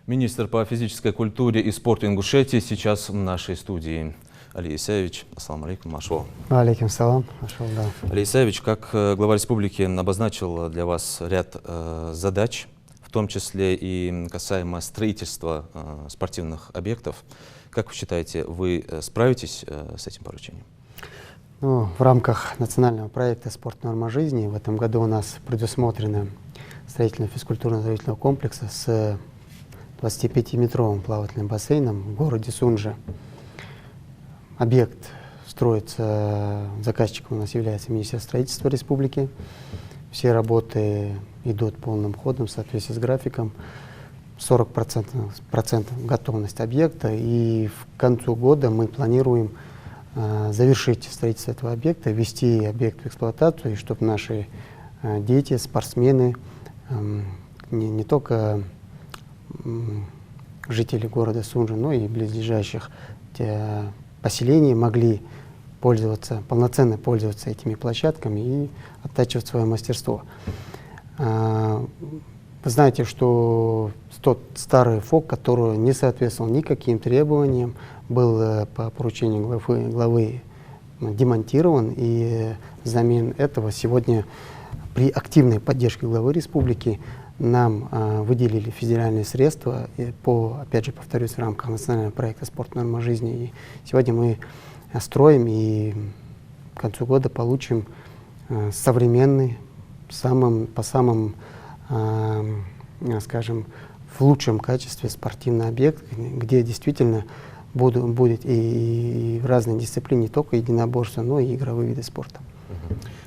Министр по физической культуре и спорту Ингушетии сейчас в нашей студии. Али Исаевич, ассаламу алейкум, машаллах. Алейкум салам, машаллах. Али Исаевич, как глава республики обозначил для вас ряд задач, в том числе и касаемо строительства спортивных объектов. Как вы считаете, вы справитесь с этим поручением? Ну, в рамках национального проекта «Спорт. Норма жизни» в этом году у нас предусмотрено строительство физкультурно-оздоровительного комплекса с 25-метровым плавательным бассейном в городе Сунжа. Объект строится, заказчиком у нас является Министерство строительства республики. Все работы идут полным ходом в соответствии с графиком. 40% готовность объекта, и к концу года мы планируем завершить строительство этого объекта, ввести объект в эксплуатацию, и чтобы наши дети, спортсмены, не только жители города Сунжа, но и близлежащих поселений могли полноценно пользоваться этими площадками и оттачивать свое мастерство. Вы знаете, что тот старый ФОК, который не соответствовал никаким требованиям, был по поручению главы демонтирован, и взамен этого сегодня при активной поддержке главы республики нам выделили федеральные средства опять же, повторюсь, в рамках национального проекта «Спорт. Норма жизни». И сегодня мы строим и к концу года получим современный, скажем, в лучшем качестве спортивный объект, где действительно будет и в разной дисциплине, не только единоборство, но и игровые виды спорта.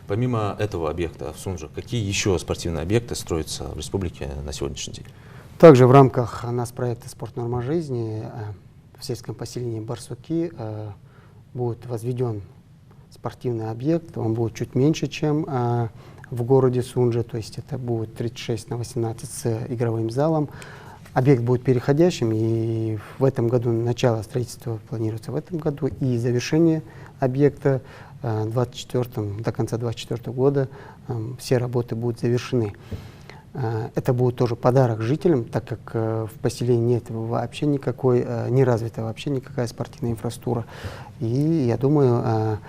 Помимо этого объекта в Сунже, какие еще спортивные объекты строятся в республике на сегодняшний день? Также в рамках нас проекта «Спорт. Норма жизни» в сельском поселении Барсуки будет возведен спортивный объект. Он будет чуть меньше, чем в городе Сунже, то есть это будет 36 на 18 с игровым залом. Объект будет переходящим, и в этом году начало строительства планируется в этом году, и завершение объекта до конца 2024 года все работы будут завершены. Это будет тоже подарок жителям, так как в поселении нет вообще никакой, не развита вообще никакая спортивная инфраструктура. И я думаю,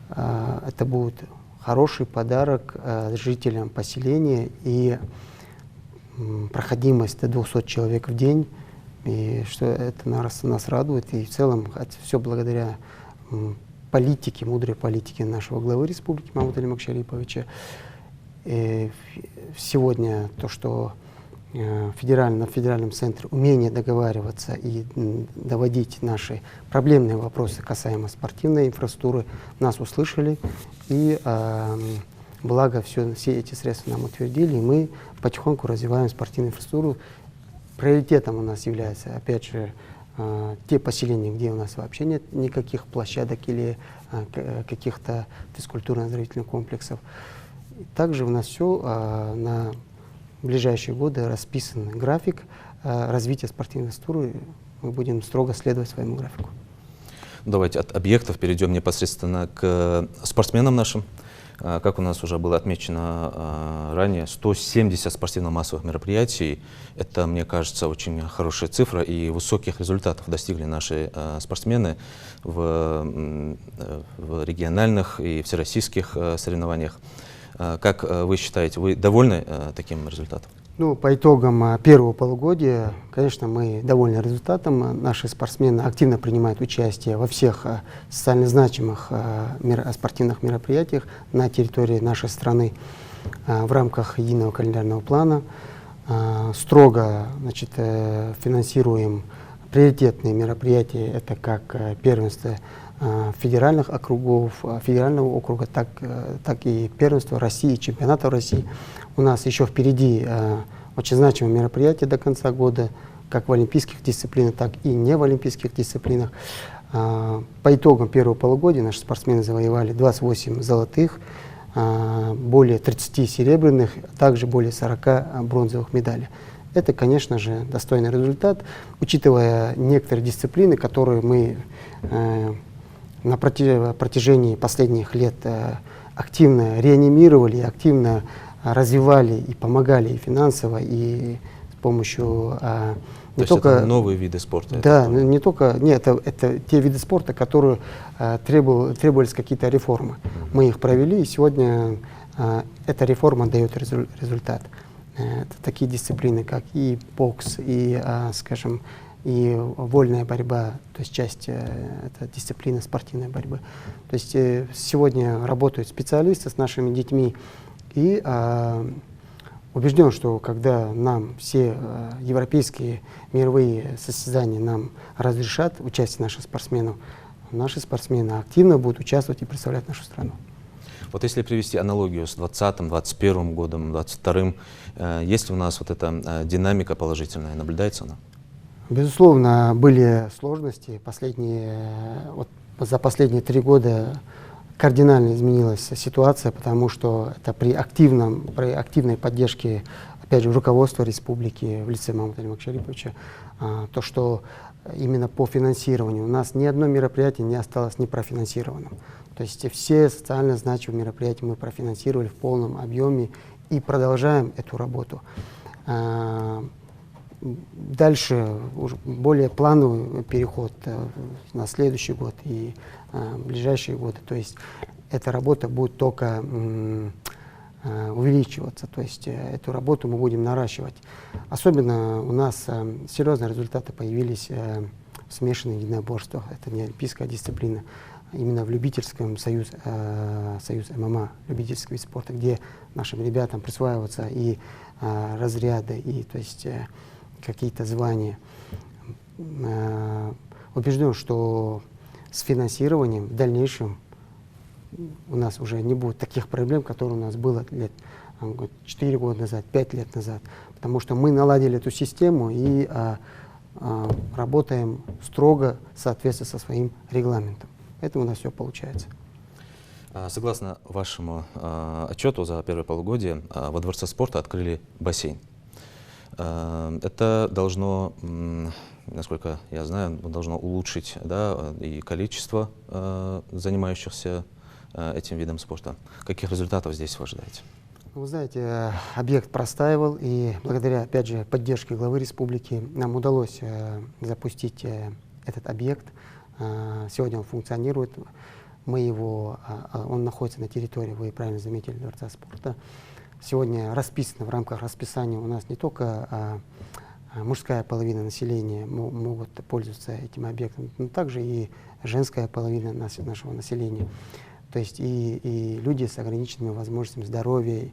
это будет хороший подарок жителям поселения, и проходимость до 200 человек в день, и что это нас радует. И в целом все благодаря политике, мудрой политике нашего главы республики Мамута Алимака Шариповича. Сегодня то, что на федеральном центре умение договариваться и доводить наши проблемные вопросы касаемо спортивной инфраструктуры, нас услышали, и благо все эти средства нам утвердили, и мы потихоньку развиваем спортивную инфраструктуру. Приоритетом у нас является, опять же, те поселения, где у нас вообще нет никаких площадок или каких-то физкультурно-оздоровительных комплексов. Также у нас все на ближайшие годы расписан график развития спортивной инфраструктуры. Мы будем строго следовать своему графику. Давайте от объектов перейдем непосредственно к спортсменам нашим. Как у нас уже было отмечено ранее, 170 спортивно-массовых мероприятий. Это, мне кажется, очень хорошая цифра, и высоких результатов достигли наши спортсмены в региональных и всероссийских соревнованиях. Как вы считаете, вы довольны таким результатом? Ну, по итогам первого полугодия, конечно, мы довольны результатом. Наши спортсмены активно принимают участие во всех социально значимых спортивных мероприятиях на территории нашей страны в рамках единого календарного плана. Строго, финансируем приоритетные мероприятия, это как первенство федеральных округов, федерального округа, так и первенство России, чемпионата России. У нас еще впереди очень значимые мероприятия до конца года, как в олимпийских дисциплинах, так и не в олимпийских дисциплинах. По итогам первого полугодия наши спортсмены завоевали 28 золотых, более 30 серебряных, а также более 40 бронзовых медалей. Это, конечно же, достойный результат, учитывая некоторые дисциплины, которые мы на протяжении последних лет активно реанимировали, активно развивали и помогали и финансово, и помощью не только это новые виды спорта. Да, не только, нет, это те виды спорта, которые требовались какие-то реформы. Мы их провели, и сегодня эта реформа дает результат. Это такие дисциплины, как и бокс, и, скажем, и вольная борьба, то есть часть это дисциплины спортивной борьбы. То есть сегодня работают специалисты с нашими детьми, и убежден, что когда нам все европейские мировые состязания нам разрешат участие наших спортсменов, наши спортсмены активно будут участвовать и представлять нашу страну. Вот если привести аналогию с 2020, 2021 годом, 2022, есть ли у нас вот эта динамика положительная, наблюдается она? Безусловно, были сложности. За последние 3 года кардинально изменилась ситуация, потому что это при активной поддержке, опять же, руководства республики в лице Мамата Алимака Шариповича, то, что именно по финансированию у нас ни одно мероприятие не осталось не профинансированным. То есть все социально значимые мероприятия мы профинансировали в полном объеме и продолжаем эту работу. Дальше уже более плановый переход на следующий год и ближайшие годы. То есть эта работа будет только увеличиваться. То есть эту работу мы будем наращивать. Особенно у нас серьезные результаты появились в смешанных единоборствах. Это не олимпийская дисциплина. Именно в любительском союз ММА, любительский вид спорта, где нашим ребятам присваиваются и разряды, и то есть какие-то звания. Убежден, что с финансированием в дальнейшем у нас уже не будет таких проблем, которые у нас было 4 года назад, 5 лет назад. Потому что мы наладили эту систему и работаем строго в соответствии со своим регламентом. Поэтому у нас все получается. Согласно вашему отчету за первое полугодие, во Дворце спорта открыли бассейн. Это должно, насколько я знаю, должно улучшить, да, и количество занимающихся этим видом спорта. Каких результатов здесь вы ожидаете? Вы знаете, объект простаивал, и благодаря, опять же, поддержке главы республики нам удалось запустить этот объект. Сегодня он функционирует. Он находится на территории, вы правильно заметили, Дворца спорта. Сегодня расписано в рамках расписания у нас не только мужская половина населения могут пользоваться этим объектом, но также и женская половина нашего населения. То есть и люди с ограниченными возможностями здоровья,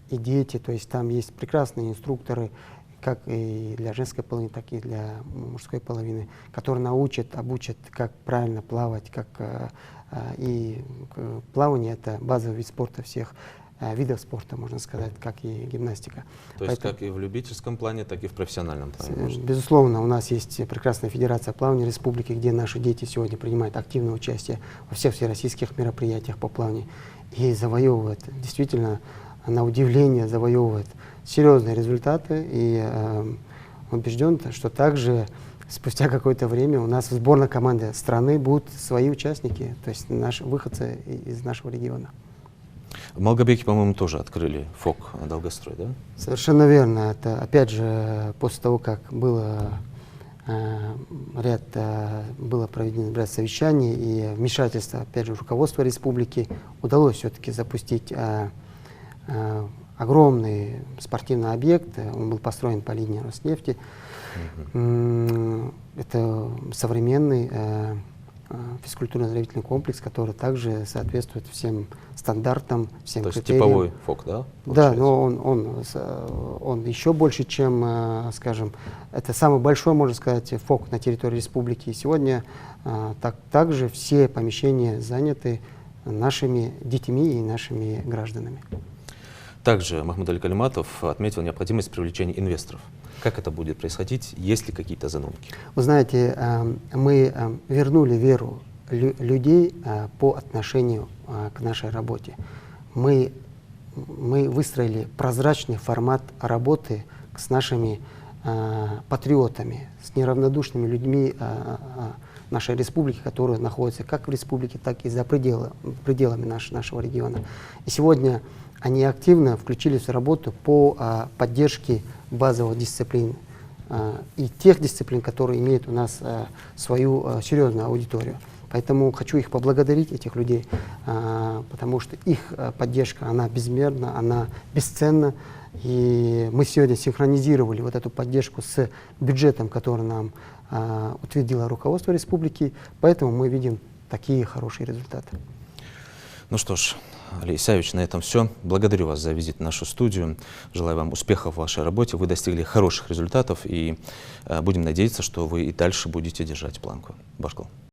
и дети. То есть там есть прекрасные инструкторы, как и для женской половины, так и для мужской половины, которые обучат, как правильно плавать, и плавание — это базовый вид спорта всех видов спорта, можно сказать, как и гимнастика. То есть как и в любительском плане, так и в профессиональном плане? Безусловно, у нас есть прекрасная федерация плавания республики, где наши дети сегодня принимают активное участие во всех всероссийских мероприятиях по плаванию и завоевывают, действительно, на удивление завоевывают серьезные результаты. И убежден, что также спустя какое-то время у нас в сборной команды страны будут свои участники, то есть наши выходцы из нашего региона. В Малгобеке, по-моему, тоже открыли ФОК «Долгострой», да? Совершенно верно. Это, опять же, после того, как было проведено ряд совещаний и вмешательство, опять же, руководства республики, удалось все-таки запустить огромный спортивный объект. Он был построен по линии Роснефти. Это современный физкультурно-оздоровительный комплекс, который также соответствует всем стандартам, всем критериям. То есть типовой ФОК, да? Да, но он еще больше, чем, скажем, это самый большой, можно сказать, ФОК на территории республики. И сегодня также все помещения заняты нашими детьми и нашими гражданами. Также Махмуд Али Калиматов отметил необходимость привлечения инвесторов. Как это будет происходить? Есть ли какие-то задумки? Вы знаете, мы вернули веру людей по отношению к нашей работе. Мы выстроили прозрачный формат работы с нашими патриотами, с неравнодушными людьми, нашей республики, которые находятся как в республике, так и за пределами нашего региона. И сегодня они активно включились в работу по поддержке базовых дисциплин и тех дисциплин, которые имеют у нас свою серьезную аудиторию. Поэтому хочу их поблагодарить, этих людей, потому что их поддержка, она безмерна, она бесценна. И мы сегодня синхронизировали вот эту поддержку с бюджетом, который нам утвердило руководство республики, поэтому мы видим такие хорошие результаты. Ну что ж, Алий Исаевич, на этом все. Благодарю вас за визит в нашу студию. Желаю вам успехов в вашей работе. Вы достигли хороших результатов и будем надеяться, что вы и дальше будете держать планку. Башкал.